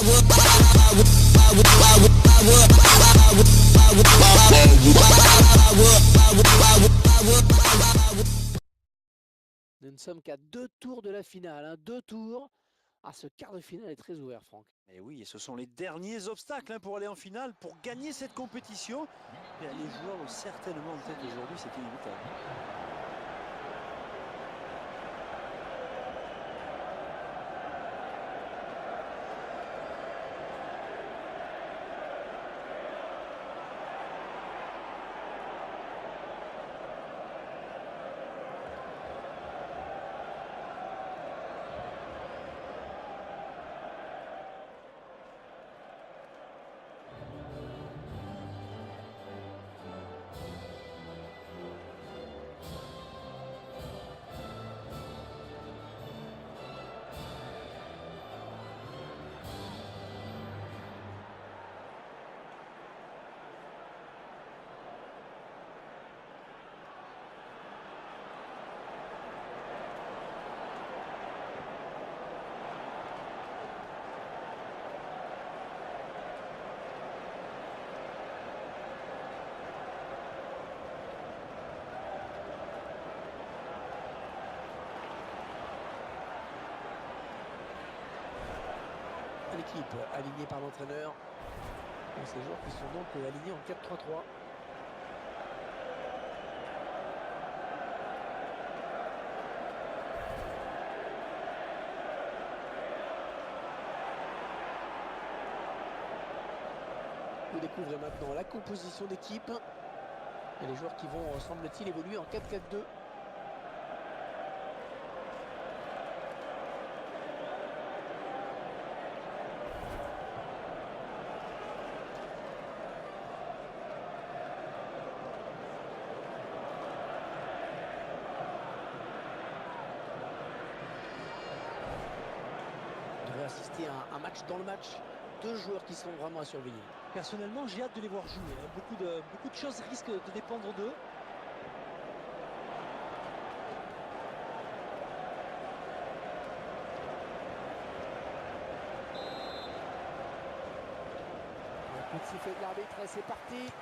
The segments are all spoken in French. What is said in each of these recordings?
Nous ne sommes qu'à 2 tours de la finale, hein, 2 tours. Ah, ce quart de finale est très ouvert, Franck. Et oui, et ce sont les derniers obstacles pour aller en finale, pour gagner cette compétition. Et les joueurs l'ont certainement en tête aujourd'hui, c'est inévitable. L'équipe alignée par l'entraîneur. Ces joueurs qui sont donc alignés en 4-3-3. Vous découvrez maintenant la composition d'équipe. Et les joueurs qui vont, semble-t-il, évoluer en 4-4-2. Assister à un match dans le match, 2 joueurs qui sont vraiment à surveiller. Personnellement, j'ai hâte de les voir jouer. Beaucoup de choses risquent de dépendre d'eux. Un coup de sifflet de l'arbitre et c'est parti.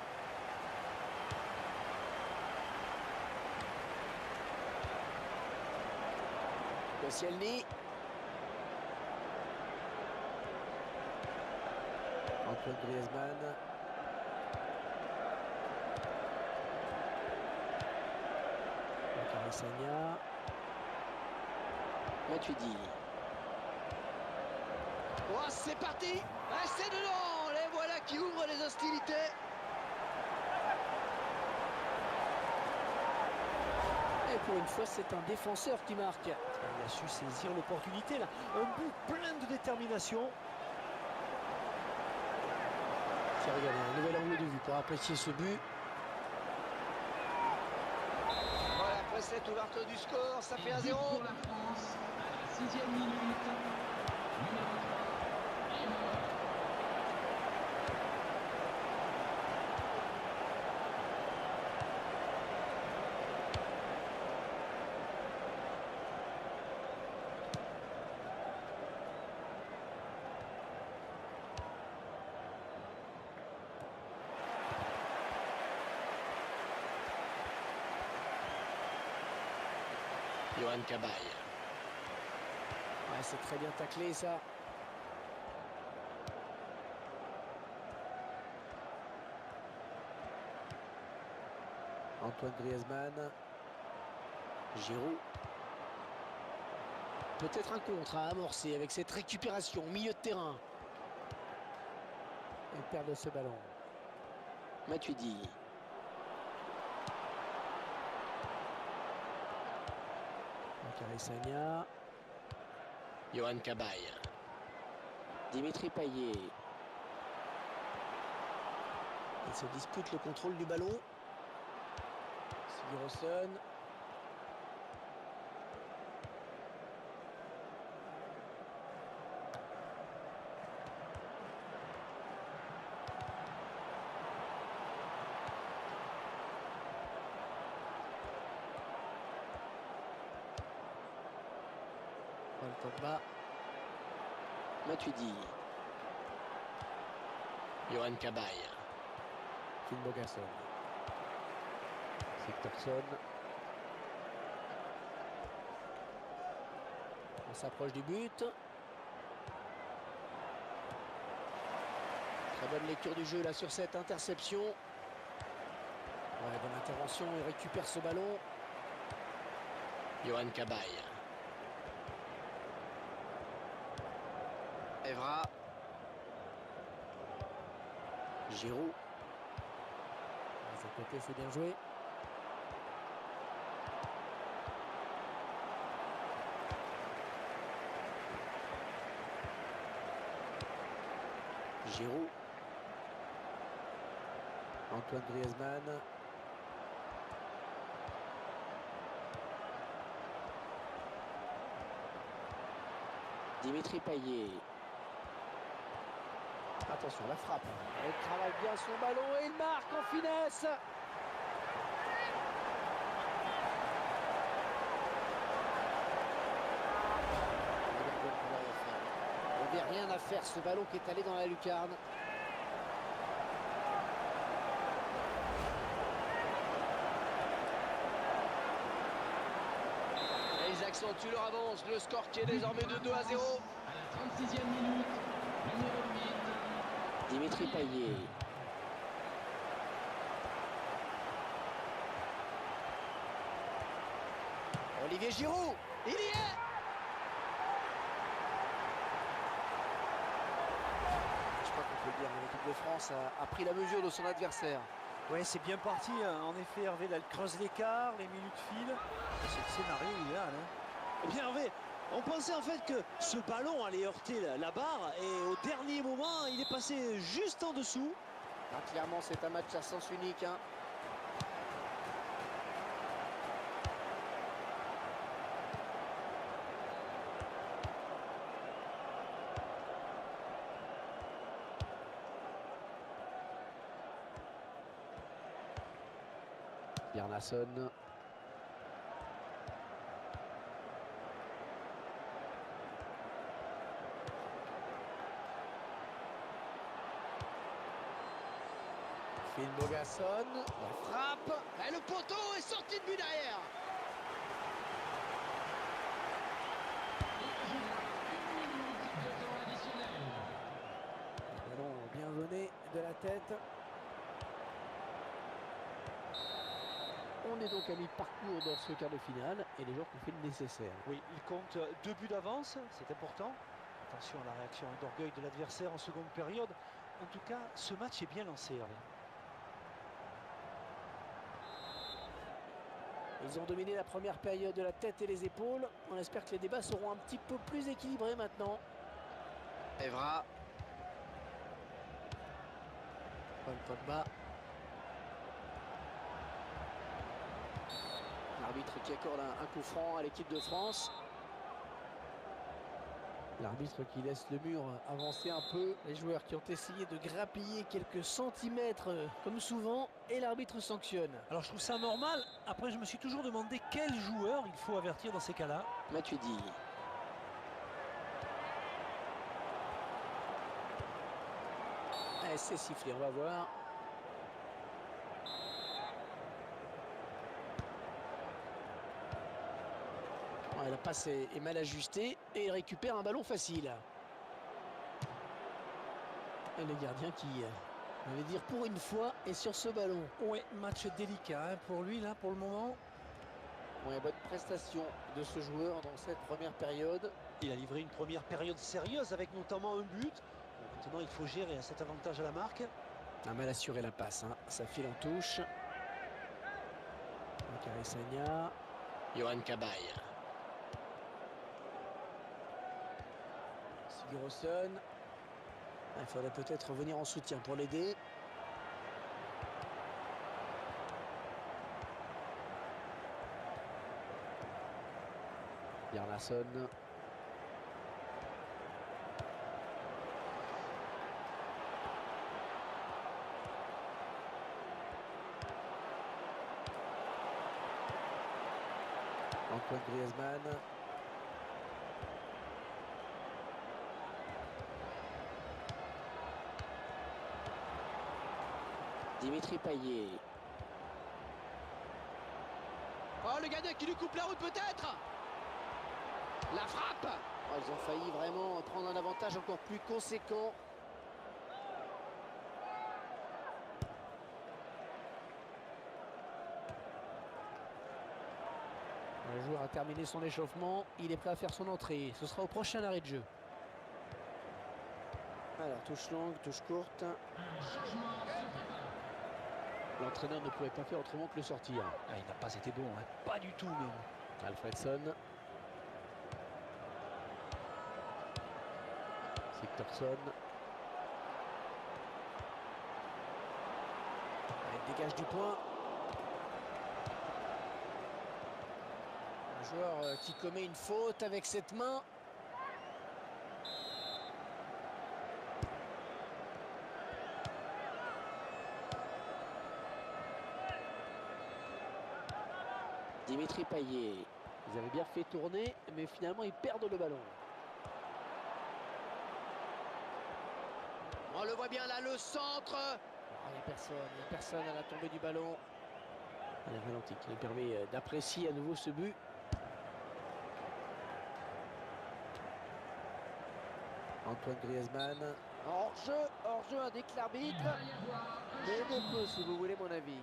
Koscielny. Antoine Griezmann. Sagna. Matuidi. Oh, c'est parti. C'est dedans. Les voilà qui ouvrent les hostilités. Et pour une fois, c'est un défenseur qui marque. Il a su saisir l'opportunité là. Un but plein de détermination. Tiens, regardez, un nouvel angle de vue pour apprécier ce but. Voilà, après cette ouverture du score, ça fait 1-0. Pour la France, à la 6e minute, Yohan Cabaye. Ouais, c'est très bien taclé ça. Antoine Griezmann. Giroud. Peut-être un contre à amorcer avec cette récupération au milieu de terrain. Et perdre ce ballon. Matuidi. Sagna. Yohan Cabaye. Dimitri Payet. Il se dispute le contrôle du ballon. Sigurdsson. Paul Pogba. Matuidi. Johan Cabaye. Phil Bogasson. Sigtorsson. On s'approche du but. Très bonne lecture du jeu là sur cette interception. Ouais, bonne intervention, il récupère ce ballon. Johan Cabaye. Evra. Giroud. À côté, c'est bien joué. Giroud. Antoine Griezmann. Dimitri Payet. Attention, la frappe. Il travaille bien son ballon et il marque en finesse. Il n'y avait rien à faire, ce ballon qui est allé dans la lucarne. Et ils accentuent leur avance. Le score qui est désormais de 2-0. À la 36e minute, numéro 8. Dimitri Payet. Olivier Giroud. Il y est. Je crois qu'on peut le dire, l'équipe de France a pris la mesure de son adversaire. Ouais, c'est bien parti. En effet, Hervé, là, elle creuse l'écart, les minutes filent. C'est le scénario idéal. Hein. Eh bien, Hervé, on pensait en fait que ce ballon allait heurter la barre et au dernier moment, il est passé juste en dessous. Ah, clairement, c'est un match à sens unique. Hein. Bjarnason. Phil Bogasson. La frappe. Et le poteau est sorti de but derrière. Ballon bien donné de la tête. On est donc à mi-parcours dans ce quart de finale et les joueurs ont fait le nécessaire. Oui, il compte 2 buts d'avance, c'est important. Attention à la réaction d'orgueil de l'adversaire en seconde période. En tout cas, ce match est bien lancé, Hervé. Ils ont dominé la première période de la tête et les épaules. On espère que les débats seront un petit peu plus équilibrés maintenant. Evra. Paul Pogba. L'arbitre qui accorde un coup franc à l'équipe de France. L'arbitre qui laisse le mur avancer un peu. Les joueurs qui ont essayé de grappiller quelques centimètres comme souvent. Et l'arbitre sanctionne. Alors je trouve ça normal. Après, je me suis toujours demandé quel joueur il faut avertir dans ces cas-là. Matuidi. C'est sifflé, on va voir. La passe est mal ajustée et il récupère un ballon facile. Et le gardien qui, on va dire pour une fois, est sur ce ballon. Ouais, match délicat hein, pour lui là pour le moment. Ouais, bonne prestation de ce joueur dans cette première période. Il a livré une première période sérieuse avec notamment un but. Maintenant, il faut gérer à cet avantage à la marque. A mal assuré la passe, hein. Ça file en touche. Carissagna. Johan Cabaye. Sigurdsson. Il faudrait peut-être revenir en soutien pour l'aider. Bjarnason. Antoine Griezmann. Dimitri Payet. Oh, le gardien qui lui coupe la route peut-être. La frappe. Oh, ils ont failli vraiment prendre un avantage encore plus conséquent. Le joueur a terminé son échauffement, il est prêt à faire son entrée. Ce sera au prochain arrêt de jeu. Alors, touche longue, touche courte. L'entraîneur ne pouvait pas faire autrement que le sortir. Ah, il n'a pas été bon, hein. Pas du tout même. Alfredson. Sigtorsson. Il dégage du point. Un joueur qui commet une faute avec cette main. Dimitri Payet. Ils avaient bien fait tourner, mais finalement ils perdent le ballon. On le voit bien là, le centre. Il n'y a personne à la tombée du ballon. Un ralenti qui nous permet d'apprécier à nouveau ce but. Antoine Griezmann. Hors-jeu indique l'arbitre. Mais de peu si vous voulez mon avis.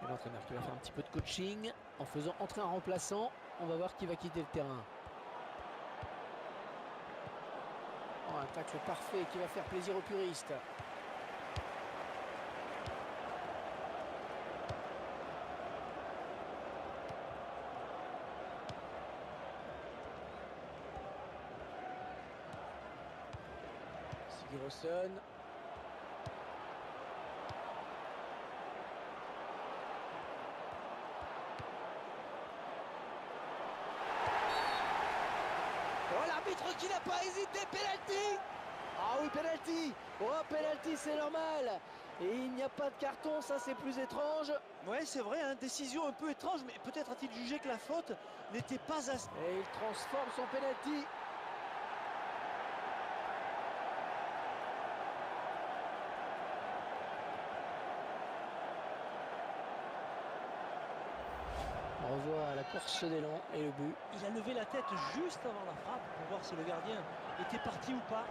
Et l'entraîneur qui va faire un petit peu de coaching en faisant entrer un remplaçant. On va voir qui va quitter le terrain. Oh, un tacle parfait qui va faire plaisir aux puristes. Sigurdsson. Oh, l'arbitre qui n'a pas hésité, penalty. Ah oui, penalty. Oh, penalty, c'est normal. Et il n'y a pas de carton, ça c'est plus étrange. Ouais, c'est vrai, hein, décision un peu étrange, mais peut-être a-t-il jugé que la faute n'était pas assez... Et il transforme son penalty. On revoit la course d'élan et le but. Il a levé la tête juste avant la frappe pour voir si le gardien était parti ou pas.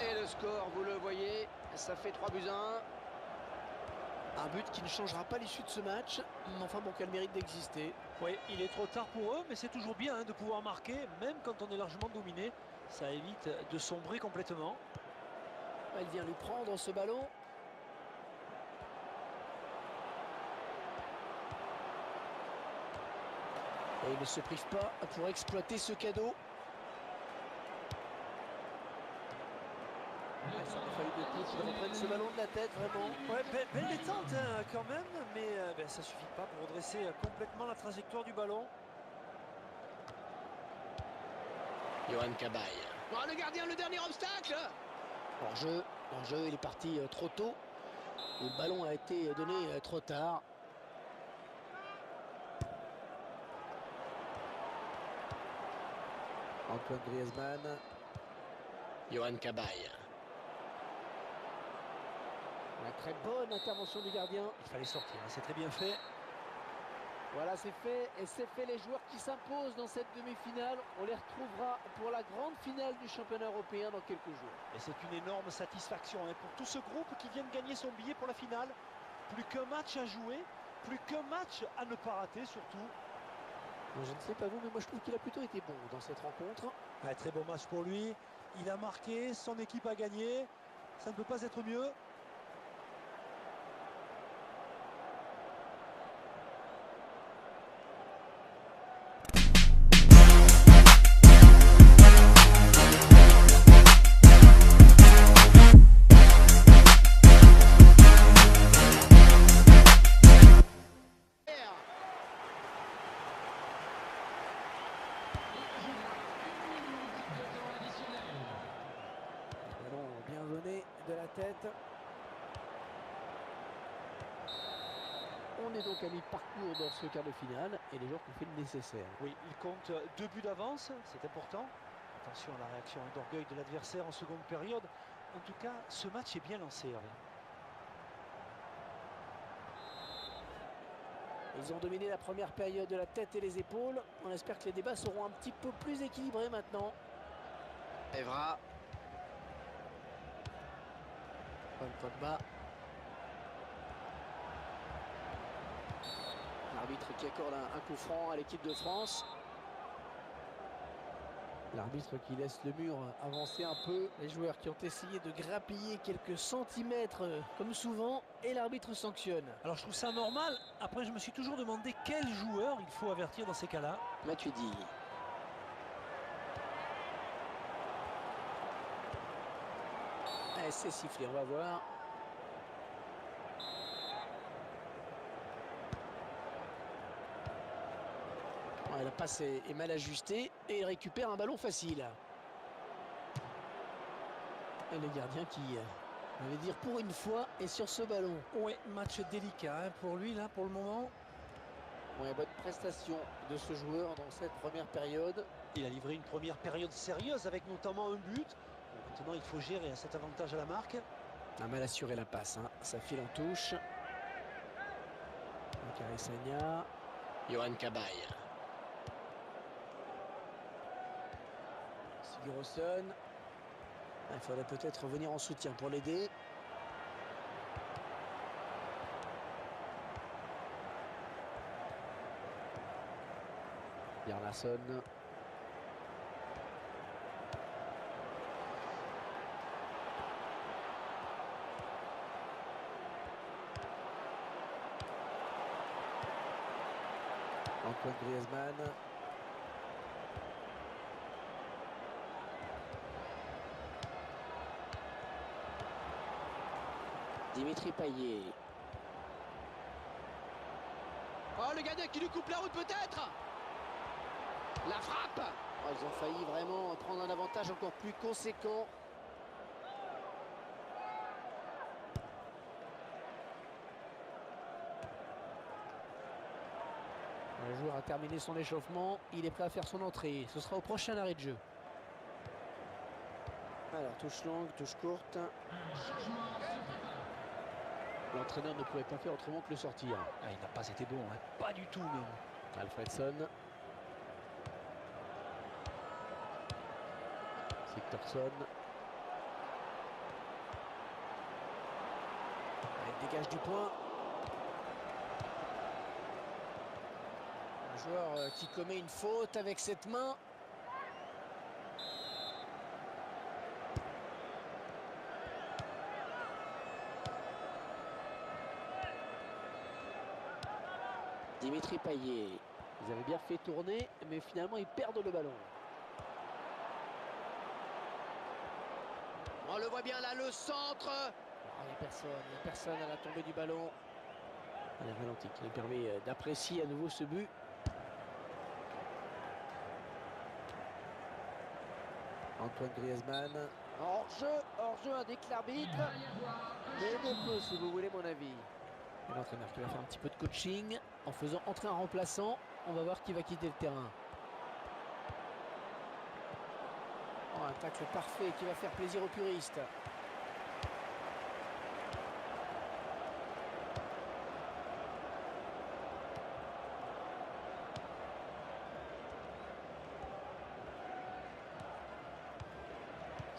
Et le score, vous le voyez, ça fait 3-1. Un but qui ne changera pas l'issue de ce match. Enfin bon, quel mérite d'exister. Oui, il est trop tard pour eux, mais c'est toujours bien hein, de pouvoir marquer, même quand on est largement dominé. Ça évite de sombrer complètement. Il vient lui prendre ce ballon. Et il ne se prive pas pour exploiter ce cadeau. Ça a fallu de tout qu'il reprenne ce ballon de la tête, vraiment. Ouais, belle détente hein, quand même, mais ça suffit pas pour redresser complètement la trajectoire du ballon. Yohan Cabaye. Oh, le gardien, le dernier obstacle. Hors-jeu, il est parti trop tôt. Le ballon a été donné trop tard. Antoine Griezmann. Yohan Cabaye. Une très bonne intervention du gardien. Il fallait sortir, hein, c'est très bien fait. Voilà, c'est fait. Et c'est fait, les joueurs qui s'imposent dans cette demi-finale. On les retrouvera pour la grande finale du championnat européen dans quelques jours. Et c'est une énorme satisfaction hein, pour tout ce groupe qui vient de gagner son billet pour la finale. Plus qu'un match à jouer, plus qu'un match à ne pas rater surtout. Je ne sais pas vous, mais moi je trouve qu'il a plutôt été bon dans cette rencontre. Ouais, très bon match pour lui. Il a marqué, son équipe a gagné. Ça ne peut pas être mieux. De la tête. On est donc à mi-parcours dans ce quart de finale et les joueurs ont fait le nécessaire. Oui, il compte 2 buts d'avance, c'est important. Attention à la réaction d'orgueil de l'adversaire en seconde période. En tout cas, ce match est bien lancé, Hervé. Ils ont dominé la première période de la tête et les épaules. On espère que les débats seront un petit peu plus équilibrés maintenant. Evra. Paul Pogba. L'arbitre qui accorde un coup franc à l'équipe de France. L'arbitre qui laisse le mur avancer un peu. Les joueurs qui ont essayé de grappiller quelques centimètres comme souvent. Et l'arbitre sanctionne. Alors je trouve ça normal. Après, je me suis toujours demandé quel joueur il faut avertir dans ces cas-là. Matuidi. C'est sifflé, on va voir. Ouais, la passe est mal ajustée et il récupère un ballon facile. Et le gardien qui, on va dire pour une fois, est sur ce ballon. Ouais, match délicat hein, pour lui là pour le moment. Ouais, bonne prestation de ce joueur dans cette première période. Il a livré une première période sérieuse avec notamment un but. Bon, maintenant, il faut gérer cet avantage à la marque. A mal assuré la passe, hein. Ça file en touche. Carissagna. Johan Cabaye. Sigurdsson. Il faudrait peut-être revenir en soutien pour l'aider. Bjarnason. Antoine Griezmann. Dimitri Payet. Oh, le gardien qui lui coupe la route peut-être. La frappe. Oh, ils ont failli vraiment prendre un avantage encore plus conséquent. Le joueur a terminé son échauffement. Il est prêt à faire son entrée. Ce sera au prochain arrêt de jeu. Alors, touche longue, touche courte. L'entraîneur ne pouvait pas faire autrement que le sortir. Ah, il n'a pas été bon, hein. Pas du tout même. Alfredson. Sigurdsson. Il dégage du point. Un joueur qui commet une faute avec cette main. Dimitri Payet. Ils avaient bien fait tourner, mais finalement ils perdent le ballon. On le voit bien là, le centre. Il n'y a personne à la tombée du ballon. Allez, ralenti qui nous permet d'apprécier à nouveau ce but. Antoine Griezmann. Hors-jeu indique l'arbitre. Mais de peu, si vous voulez mon avis. Et l'entraîneur qui va faire un petit peu de coaching en faisant entrer un remplaçant. On va voir qui va quitter le terrain. Oh, un tacle parfait qui va faire plaisir aux puristes.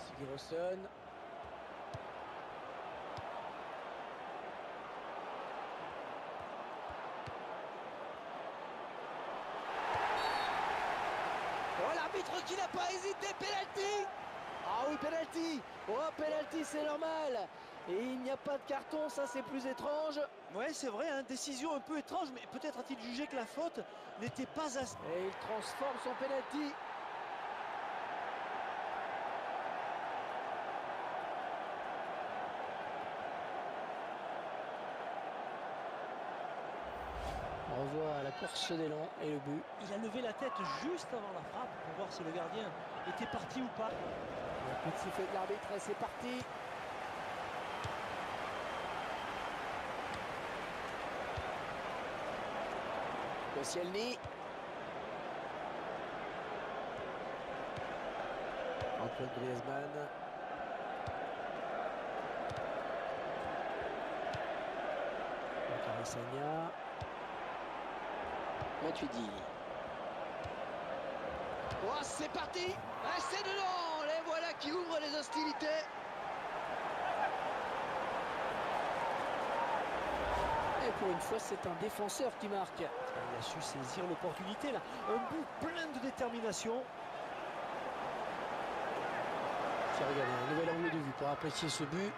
Sigurdsson. Oh, l'arbitre qui n'a pas hésité, penalty. Ah oui, penalty. Oh, penalty, c'est normal. Et il n'y a pas de carton, ça c'est plus étrange. Ouais, c'est vrai, hein, décision un peu étrange, mais peut-être a-t-il jugé que la faute n'était pas assez... Et il transforme son penalty. On revoit la course d'élan et le but. Il a levé la tête juste avant la frappe pour voir si le gardien était parti ou pas. Un coup de sifflet de l'arbitre et c'est parti. Koscielny. Antoine Griezmann. Sagna. Matuidi. Oh, c'est parti. Ah, c'est dedans. Les voilà qui ouvrent les hostilités. Et pour une fois, c'est un défenseur qui marque. Il a su saisir l'opportunité là. Un but plein de détermination. Tiens, regardez, un nouvel angle de vue pour apprécier ce but.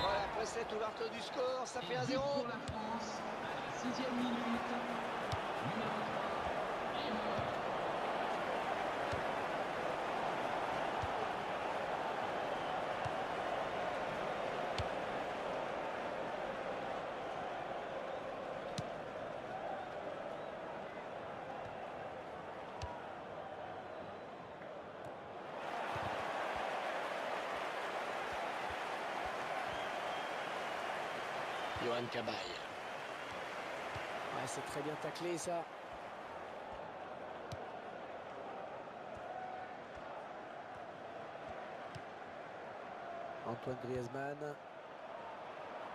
Voilà, après cette ouverture du score, ça fait 1-0. Pour la France, à la 6e minute, numéro 3, Neymar. Yohan Cabaye. Ouais, c'est très bien taclé ça. Antoine Griezmann.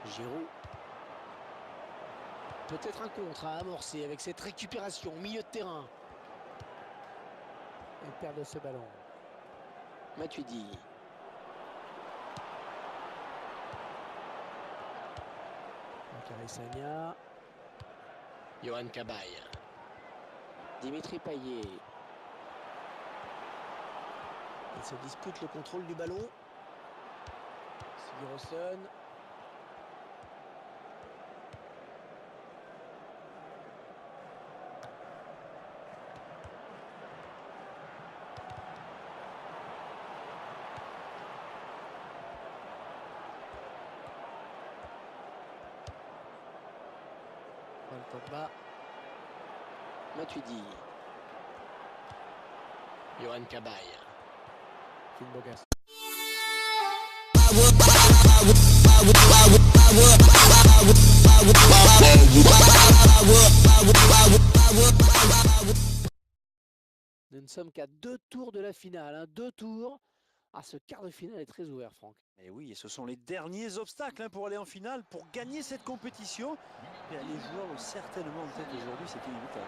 Giroud. Peut-être un contre à amorcer avec cette récupération au milieu de terrain. Il perd de ce ballon. Matuidi. Sagna. Yohan Cabaye. Dimitri Payet. Il se dispute le contrôle du ballon. Sigurdsson. Paul Pogba. Matuidi. Yohan Cabaye. Phil Bogas. Nous ne sommes qu'à 2 tours de la finale, hein, 2 tours. Ah, ce quart de finale est très ouvert, Franck. Et oui, et ce sont les derniers obstacles hein, pour aller en finale, pour gagner cette compétition. Et les joueurs ont certainement en tête aujourd'hui, c'est inévitable.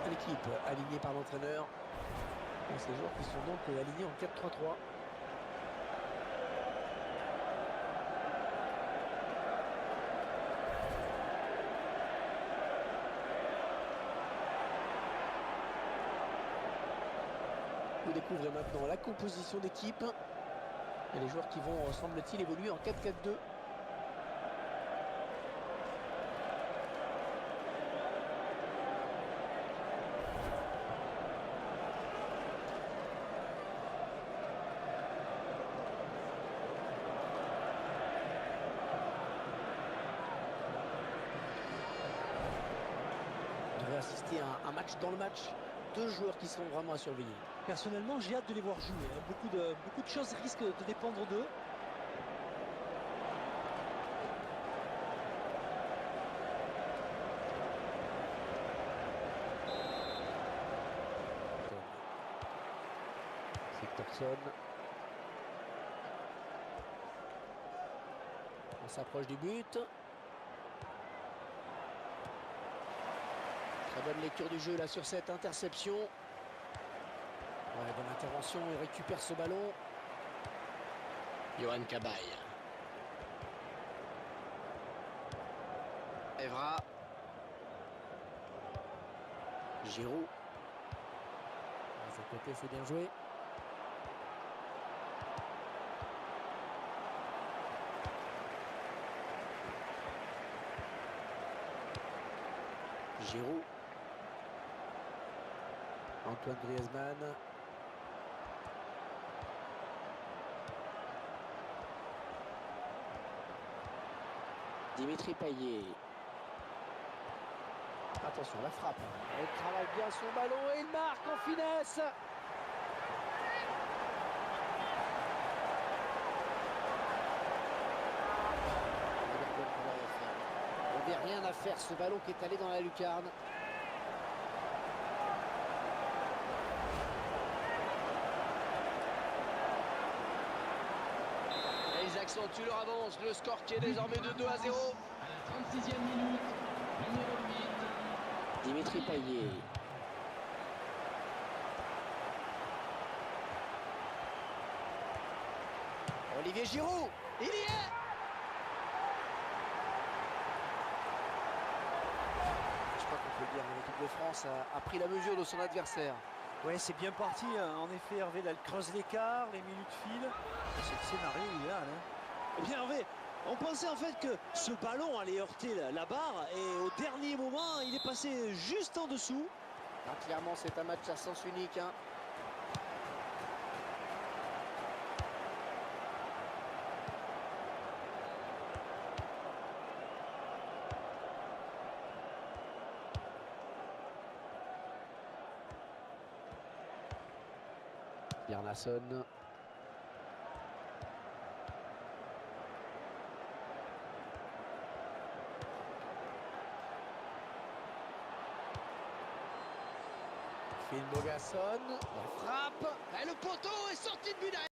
L'équipe alignée par l'entraîneur. Ces joueurs qui sont donc alignés en 4-3-3. Vous découvrez maintenant la composition d'équipe. Et les joueurs qui vont, semble-t-il, évoluer en 4-4-2. Assister à un match dans le match, 2 joueurs qui sont vraiment à surveiller. Personnellement, j'ai hâte de les voir jouer. Hein. Beaucoup de choses risquent de dépendre d'eux. Sigurdsson. On s'approche du but. Très bonne lecture du jeu là sur cette interception. Ouais, bonne intervention, il récupère ce ballon. Johan Cabaye. Evra. Giroud. De ce côté, c'est bien joué. Giroud. Antoine Griezmann. Dimitri Payet. Attention, la frappe. Il travaille bien son ballon et il marque en finesse. Il n'y avait rien à faire, ce ballon qui est allé dans la lucarne. Et ils accentuent leur avance. Le score qui est désormais de 2-0. À la 36e minute, numéro 8. Dimitri Payet. Olivier Giroud, il y est. Je crois qu'on peut le dire, l'équipe de France a pris la mesure de son adversaire. Ouais, c'est bien parti. En effet, Hervé, là, elle creuse l'écart, les minutes filent. C'est le scénario idéal. Eh bien, Hervé, on pensait en fait que ce ballon allait heurter la barre et au dernier moment, il est passé juste en dessous. Ah, clairement, c'est un match à sens unique, hein. Bjarnason. Phil Bogasson. La frappe. Et le poteau est sorti de but derrière.